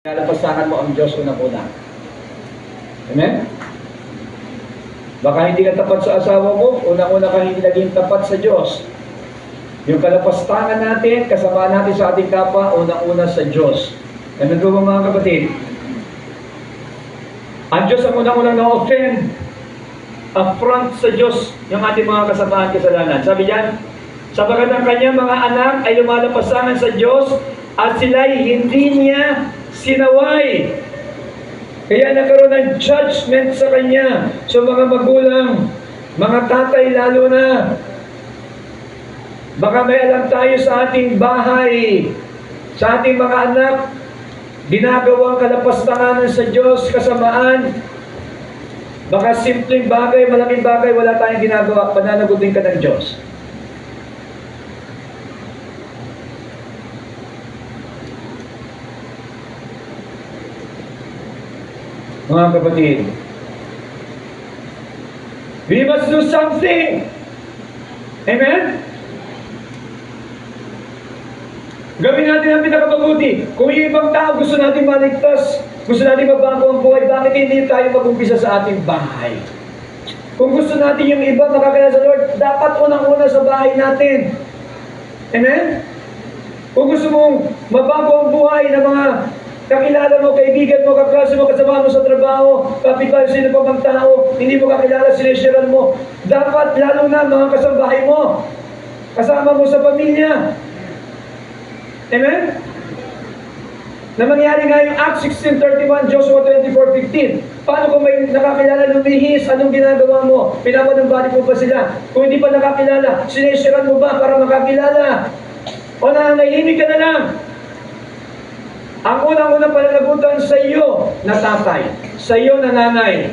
Lalapasahan mo ang Diyos unang-una. Amen? Baka hindi ka tapat sa asawa mo, unang-una ka hindi naging tapat sa Diyos. Yung kalapastangan natin, kasama natin sa ating kapwa, unang-una sa Diyos. Ano ba mga kapatid? Ang Diyos ang unang-unang na-offend, affront sa Diyos yung ating mga kasamaan kasalanan. Sabi diyan, sapagat ang kanyang mga anak ay lumalapasangan sa Diyos at sila'y hindi niya sinaway. Kaya nagkaroon ng judgment sa kanya. So mga magulang, mga tatay lalo na, baka may alam tayo sa ating bahay, sa ating mga anak, ginagawang kalapastanganan sa Diyos, kasamaan. Baka simpleng bagay, malaking bagay, wala tayong ginagawa, pananagutin ka ng Diyos. Mga kapatid, we must do something. Amen? Gawin natin ang pinakapabuti. Kung yung ibang tao gusto natin maligtas, gusto natin mabago ang buhay, bakit hindi tayo mag-umpisa sa ating bahay? Kung gusto natin yung iba makakilala sa Lord, dapat unang-una sa bahay natin. Amen? Kung gusto mong mabago ang buhay ng mga kakilala mo, kaibigan mo, kaklase mo, kasama mo sa trabaho, kapitbahay, sino pa bang tao, hindi mo kakilala, sinishiran mo, dapat lalo na mga kasambahay mo, kasama mo sa pamilya. Amen? Na mangyari nga yung Acts 16:31, Joshua 24:15. Paano kung may nakakilala lumihis, anong ginagawa mo? Pinapanumbalik mo ba sila? Kung hindi pa nakakilala, sinishiran mo ba para makakilala? O nanahimik ka na lang? Ang unang-unang pananagutan sa iyo na tatay, sa iyo na nanay,